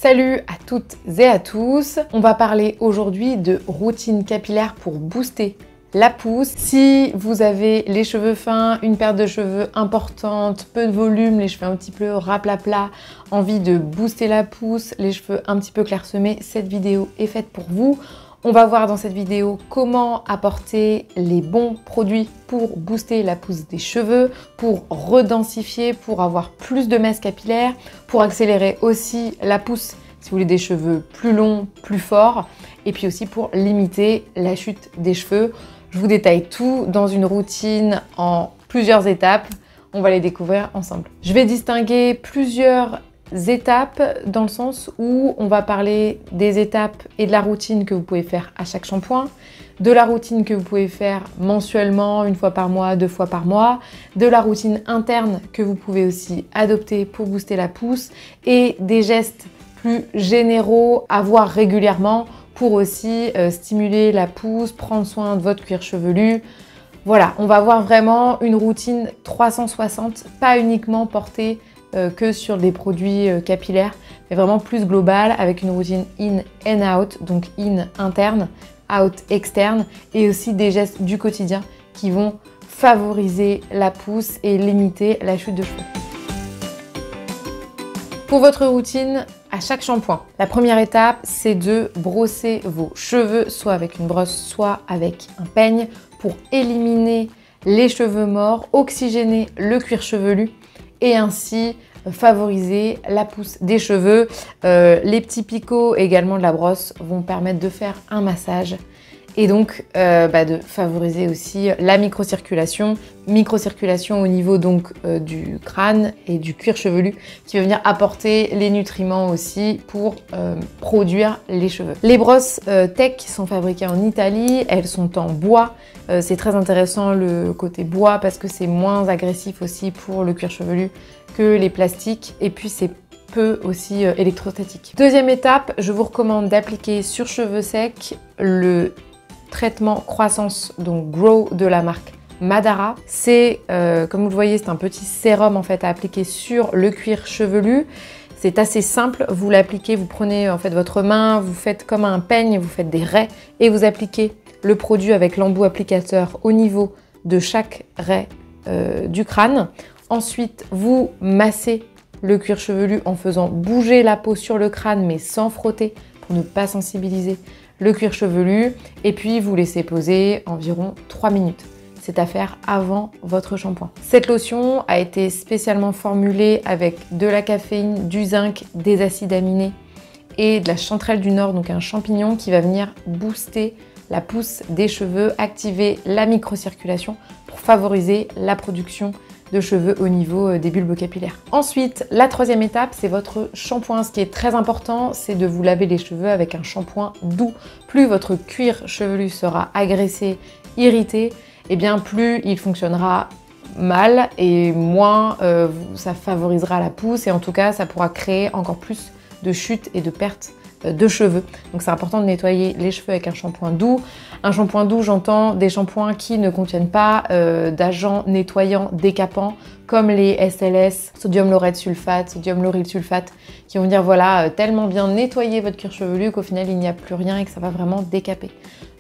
Salut à toutes et à tous. On va parler aujourd'hui de routine capillaire pour booster la pousse. Si vous avez les cheveux fins, une perte de cheveux importante, peu de volume, les cheveux un petit peu raplapla, envie de booster la pousse, les cheveux un petit peu clairsemés, cette vidéo est faite pour vous. On va voir dans cette vidéo comment apporter les bons produits pour booster la pousse des cheveux, pour redensifier, pour avoir plus de masse capillaire, pour accélérer aussi la pousse si vous voulez des cheveux plus longs, plus forts, et puis aussi pour limiter la chute des cheveux. Je vous détaille tout dans une routine en plusieurs étapes. On va les découvrir ensemble. Je vais distinguer plusieurs étapes dans le sens où on va parler des étapes et de la routine que vous pouvez faire à chaque shampoing, de la routine que vous pouvez faire mensuellement, une fois par mois, 2 fois par mois, de la routine interne que vous pouvez aussi adopter pour booster la pousse et des gestes plus généraux à voir régulièrement pour aussi stimuler la pousse, prendre soin de votre cuir chevelu. Voilà, on va voir vraiment une routine 360, pas uniquement portée que sur des produits capillaires, mais vraiment plus global avec une routine in and out, donc in interne, out externe, et aussi des gestes du quotidien qui vont favoriser la pousse et limiter la chute de cheveux. Pour votre routine, à chaque shampoing, la première étape, c'est de brosser vos cheveux, soit avec une brosse, soit avec un peigne, pour éliminer les cheveux morts, oxygéner le cuir chevelu, et ainsi favoriser la pousse des cheveux. Les petits picots également de la brosse vont permettre de faire un massage et donc de favoriser aussi la microcirculation au niveau donc du crâne et du cuir chevelu qui va venir apporter les nutriments aussi pour produire les cheveux. Les brosses Tech sont fabriquées en Italie, elles sont en bois. C'est très intéressant le côté bois parce que c'est moins agressif aussi pour le cuir chevelu que les plastiques et puis c'est peu aussi électrostatique. Deuxième étape, je vous recommande d'appliquer sur cheveux secs le traitement croissance, donc Grow de la marque Madara. C'est, comme vous le voyez, c'est un petit sérum en fait à appliquer sur le cuir chevelu. C'est assez simple, vous l'appliquez, vous prenez en fait votre main, vous faites comme un peigne, vous faites des raies et vous appliquez le produit avec l'embout applicateur au niveau de chaque raie du crâne. Ensuite, vous massez le cuir chevelu en faisant bouger la peau sur le crâne mais sans frotter pour ne pas sensibiliser le cuir chevelu. Et puis, vous laissez poser environ 3 minutes. C'est à faire avant votre shampoing. Cette lotion a été spécialement formulée avec de la caféine, du zinc, des acides aminés et de la chanterelle du Nord, donc un champignon qui va venir booster la pousse des cheveux, activer la microcirculation pour favoriser la production de cheveux au niveau des bulbes capillaires. Ensuite, la troisième étape, c'est votre shampoing. Ce qui est très important, c'est de vous laver les cheveux avec un shampoing doux. Plus votre cuir chevelu sera agressé, irrité, et bien plus il fonctionnera mal et moins ça favorisera la pousse et en tout cas ça pourra créer encore plus de chutes et de pertes de cheveux. Donc c'est important de nettoyer les cheveux avec un shampoing doux. Un shampoing doux, j'entends des shampoings qui ne contiennent pas d'agents nettoyants décapants comme les SLS, sodium laureth sulfate, sodium lauryl sulfate, qui vont venir voilà, tellement bien nettoyer votre cuir chevelu qu'au final il n'y a plus rien et que ça va vraiment décaper.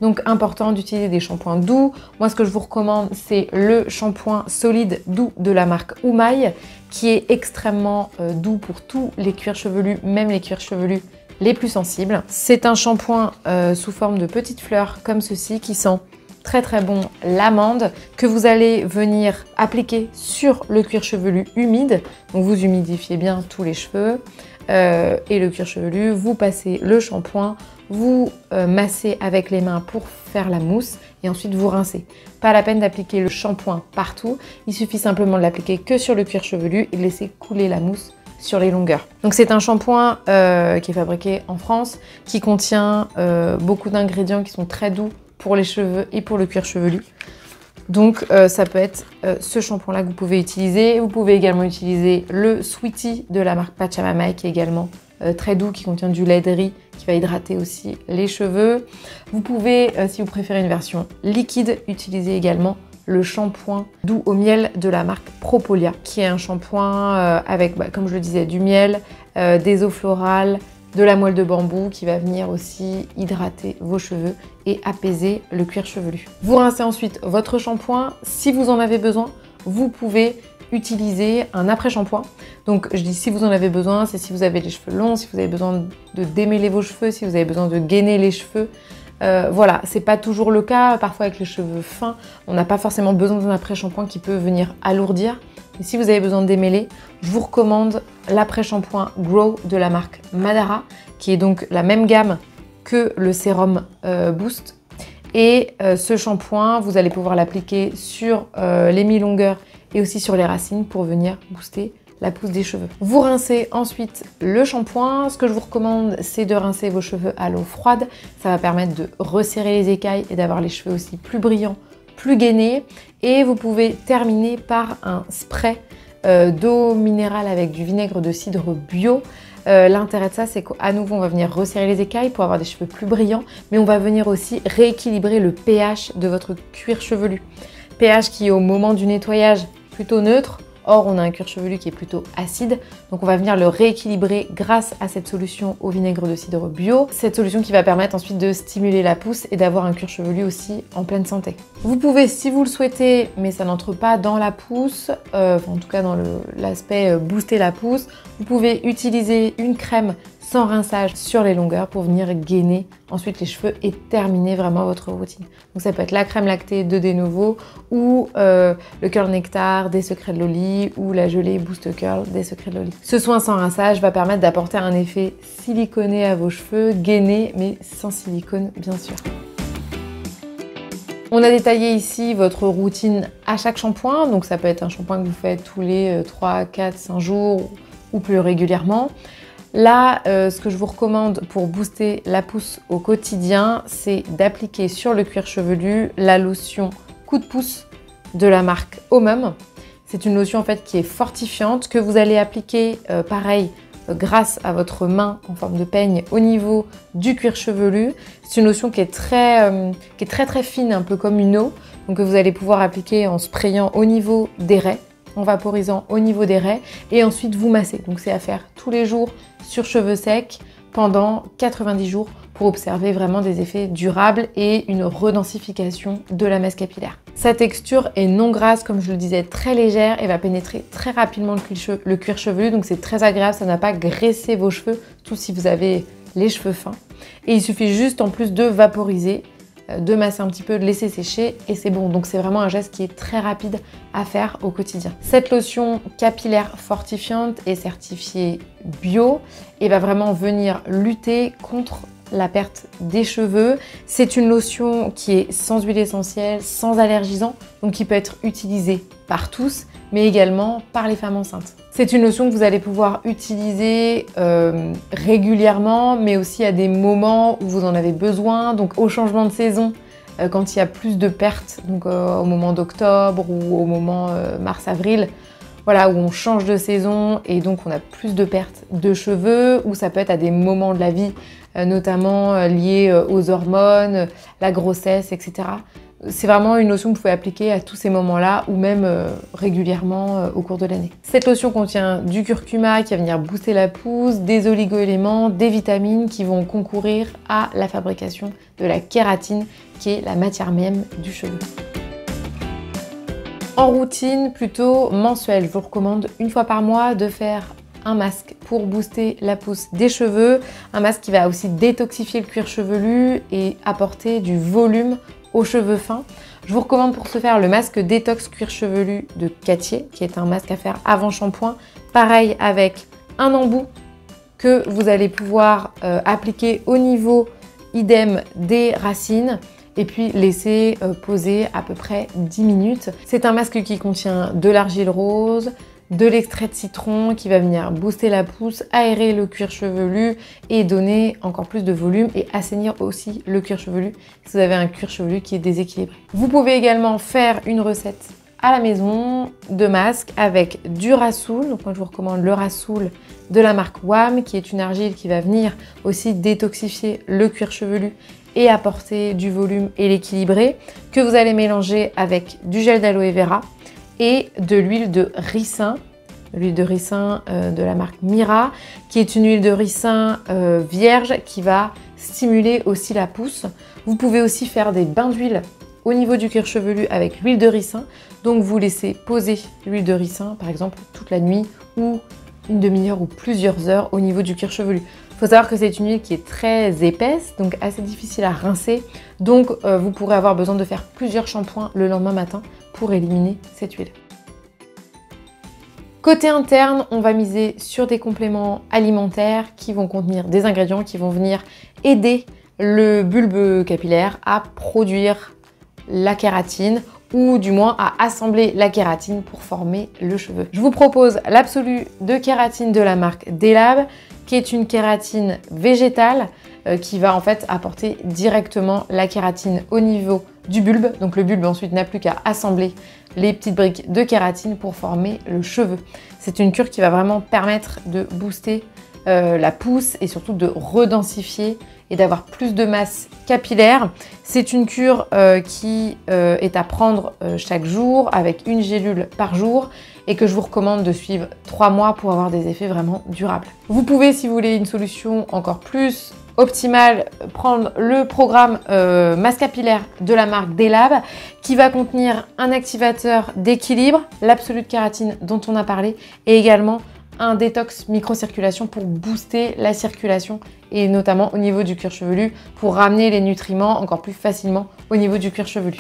Donc important d'utiliser des shampoings doux. Moi ce que je vous recommande c'est le shampoing solide doux de la marque Oumaï qui est extrêmement doux pour tous les cuirs chevelus, même les cuirs chevelus les plus sensibles. C'est un shampoing sous forme de petites fleurs comme ceci qui sent très très bon l'amande que vous allez venir appliquer sur le cuir chevelu humide. Donc vous humidifiez bien tous les cheveux et le cuir chevelu, vous passez le shampoing, vous massez avec les mains pour faire la mousse et ensuite vous rincez. Pas la peine d'appliquer le shampoing partout, il suffit simplement de l'appliquer que sur le cuir chevelu et de laisser couler la mousse sur les longueurs. Donc c'est un shampoing qui est fabriqué en France, qui contient beaucoup d'ingrédients qui sont très doux pour les cheveux et pour le cuir chevelu. Donc ça peut être ce shampoing là que vous pouvez utiliser. Vous pouvez également utiliser le Sweetie de la marque Pachamama qui est également très doux, qui contient du lait de riz, qui va hydrater aussi les cheveux. Vous pouvez, si vous préférez une version liquide, utiliser également le shampoing doux au miel de la marque Propolia, qui est un shampoing avec, comme je le disais, du miel, des eaux florales, de la moelle de bambou qui va venir aussi hydrater vos cheveux et apaiser le cuir chevelu. Vous rincez ensuite votre shampoing. Si vous en avez besoin, vous pouvez utiliser un après-shampoing. Donc je dis si vous en avez besoin, c'est si vous avez les cheveux longs, si vous avez besoin de démêler vos cheveux, si vous avez besoin de gainer les cheveux. Voilà, c'est pas toujours le cas. Parfois avec les cheveux fins, on n'a pas forcément besoin d'un après-shampoing qui peut venir alourdir. Et si vous avez besoin de démêler, je vous recommande l'après-shampoing Grow de la marque Madara, qui est donc la même gamme que le sérum Boost. Et ce shampoing, vous allez pouvoir l'appliquer sur les mi-longueurs et aussi sur les racines pour venir booster la pousse des cheveux. Vous rincez ensuite le shampoing. Ce que je vous recommande, c'est de rincer vos cheveux à l'eau froide. Ça va permettre de resserrer les écailles et d'avoir les cheveux aussi plus brillants, plus gainés. Et vous pouvez terminer par un spray d'eau minérale avec du vinaigre de cidre bio. L'intérêt de ça, c'est qu'à nouveau, on va venir resserrer les écailles pour avoir des cheveux plus brillants, mais on va venir aussi rééquilibrer le pH de votre cuir chevelu. pH qui, au moment du nettoyage, plutôt neutre. Or, on a un cuir chevelu qui est plutôt acide, donc on va venir le rééquilibrer grâce à cette solution au vinaigre de cidre bio. Cette solution qui va permettre ensuite de stimuler la pousse et d'avoir un cuir chevelu aussi en pleine santé. Vous pouvez, si vous le souhaitez, mais ça n'entre pas dans la pousse, en tout cas dans l'aspect booster la pousse, vous pouvez utiliser une crème sans rinçage sur les longueurs pour venir gainer ensuite les cheveux et terminer vraiment votre routine. Donc ça peut être la crème lactée de Denovo ou le Curl Nectar des Secrets de Loli ou la gelée Boost Curl des Secrets de Loli. Ce soin sans rinçage va permettre d'apporter un effet siliconé à vos cheveux, gainé mais sans silicone bien sûr. On a détaillé ici votre routine à chaque shampoing, donc ça peut être un shampoing que vous faites tous les 3, 4, 5 jours ou plus régulièrement. Là, ce que je vous recommande pour booster la pousse au quotidien, c'est d'appliquer sur le cuir chevelu la lotion coup de pouce de la marque Omum. C'est une lotion en fait qui est fortifiante, que vous allez appliquer pareil grâce à votre main en forme de peigne au niveau du cuir chevelu. C'est une lotion qui est très fine, un peu comme une eau, donc que vous allez pouvoir appliquer en sprayant au niveau des raies, en vaporisant au niveau des raies et ensuite vous massez. Donc c'est à faire tous les jours sur cheveux secs pendant 90 jours pour observer vraiment des effets durables et une redensification de la masse capillaire. Sa texture est non grasse, comme je le disais, très légère et va pénétrer très rapidement le cuir chevelu, donc c'est très agréable, ça n'a pas graissé vos cheveux, tout si vous avez les cheveux fins. Et il suffit juste en plus de vaporiser, de masser un petit peu, de laisser sécher et c'est bon. Donc c'est vraiment un geste qui est très rapide à faire au quotidien. Cette lotion capillaire fortifiante est certifiée bio et va vraiment venir lutter contre la perte des cheveux. C'est une lotion qui est sans huile essentielle, sans allergisant, donc qui peut être utilisée par tous, mais également par les femmes enceintes. C'est une lotion que vous allez pouvoir utiliser régulièrement, mais aussi à des moments où vous en avez besoin, donc au changement de saison, quand il y a plus de pertes, donc au moment d'octobre ou au moment mars-avril, voilà, où on change de saison et donc on a plus de pertes de cheveux, ou ça peut être à des moments de la vie, notamment liés aux hormones, la grossesse, etc. C'est vraiment une lotion que vous pouvez appliquer à tous ces moments-là ou même régulièrement au cours de l'année. Cette lotion contient du curcuma qui va venir booster la pousse, des oligo-éléments, des vitamines qui vont concourir à la fabrication de la kératine qui est la matière même du cheveu. En routine plutôt mensuelle, je vous recommande une fois par mois de faire un masque pour booster la pousse des cheveux, un masque qui va aussi détoxifier le cuir chevelu et apporter du volume aux cheveux fins. Je vous recommande pour ce faire le masque détox cuir chevelu de Cattier, qui est un masque à faire avant shampoing, pareil avec un embout que vous allez pouvoir appliquer au niveau idem des racines et puis laisser poser à peu près 10 minutes. C'est un masque qui contient de l'argile rose, de l'extrait de citron qui va venir booster la pousse, aérer le cuir chevelu et donner encore plus de volume et assainir aussi le cuir chevelu si vous avez un cuir chevelu qui est déséquilibré. Vous pouvez également faire une recette à la maison de masque avec du rassoul. Donc moi je vous recommande le rassoul de la marque WAM qui est une argile qui va venir aussi détoxifier le cuir chevelu et apporter du volume et l'équilibrer, que vous allez mélanger avec du gel d'aloe vera et de l'huile de ricin l'huile de ricin de la marque Mira, qui est une huile de ricin vierge qui va stimuler aussi la pousse. Vous pouvez aussi faire des bains d'huile au niveau du cuir chevelu avec l'huile de ricin. Donc vous laissez poser l'huile de ricin, par exemple, toute la nuit ou une demi-heure ou plusieurs heures au niveau du cuir chevelu. Il faut savoir que c'est une huile qui est très épaisse, donc assez difficile à rincer. Donc vous pourrez avoir besoin de faire plusieurs shampoings le lendemain matin pour éliminer cette huile. Côté interne, on va miser sur des compléments alimentaires qui vont contenir des ingrédients qui vont venir aider le bulbe capillaire à produire la kératine ou du moins à assembler la kératine pour former le cheveu. Je vous propose l'Absolu de kératine de la marque Delab, qui est une kératine végétale qui va en fait apporter directement la kératine au niveau du bulbe. Donc le bulbe ensuite n'a plus qu'à assembler les petites briques de kératine pour former le cheveu. C'est une cure qui va vraiment permettre de booster la pousse et surtout de redensifier et d'avoir plus de masse capillaire. C'est une cure qui est à prendre chaque jour avec une gélule par jour et que je vous recommande de suivre 3 mois pour avoir des effets vraiment durables. Vous pouvez, si vous voulez une solution encore plus optimale, prendre le programme masse capillaire de la marque Delab qui va contenir un activateur d'équilibre, l'Absolu de kératine dont on a parlé, et également un détox microcirculation pour booster la circulation et notamment au niveau du cuir chevelu pour ramener les nutriments encore plus facilement au niveau du cuir chevelu.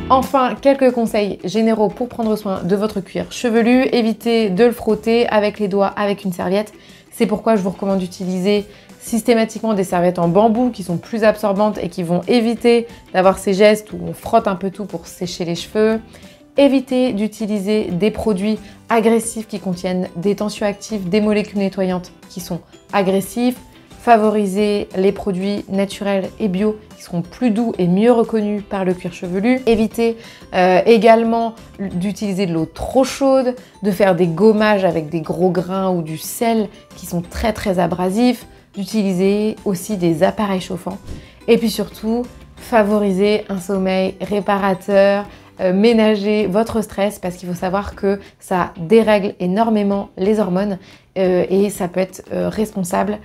Enfin, quelques conseils généraux pour prendre soin de votre cuir chevelu. Évitez de le frotter avec les doigts, avec une serviette. C'est pourquoi je vous recommande d'utiliser systématiquement des serviettes en bambou qui sont plus absorbantes et qui vont éviter d'avoir ces gestes où on frotte un peu tout pour sécher les cheveux. Évitez d'utiliser des produits agressifs qui contiennent des tensioactifs, des molécules nettoyantes qui sont agressifs. Favorisez les produits naturels et bio qui seront plus doux et mieux reconnus par le cuir chevelu. Évitez également d'utiliser de l'eau trop chaude, de faire des gommages avec des gros grains ou du sel qui sont très abrasifs, d'utiliser aussi des appareils chauffants. Et puis surtout, favorisez un sommeil réparateur, ménager votre stress parce qu'il faut savoir que ça dérègle énormément les hormones et ça peut être responsable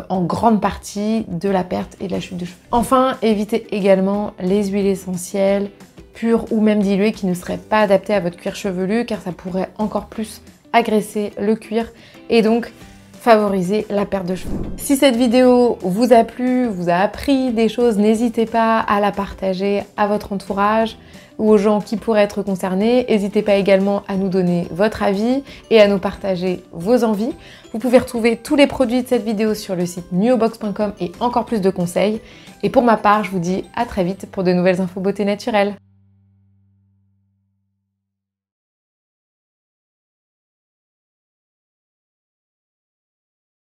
en grande partie de la perte et de la chute de cheveux. Enfin, évitez également les huiles essentielles pures ou même diluées qui ne seraient pas adaptées à votre cuir chevelu car ça pourrait encore plus agresser le cuir et donc favoriser la perte de cheveux. Si cette vidéo vous a plu, vous a appris des choses, n'hésitez pas à la partager à votre entourage ou aux gens qui pourraient être concernés. N'hésitez pas également à nous donner votre avis et à nous partager vos envies. Vous pouvez retrouver tous les produits de cette vidéo sur le site nuobox.com et encore plus de conseils. Et pour ma part, je vous dis à très vite pour de nouvelles infos beauté naturelle.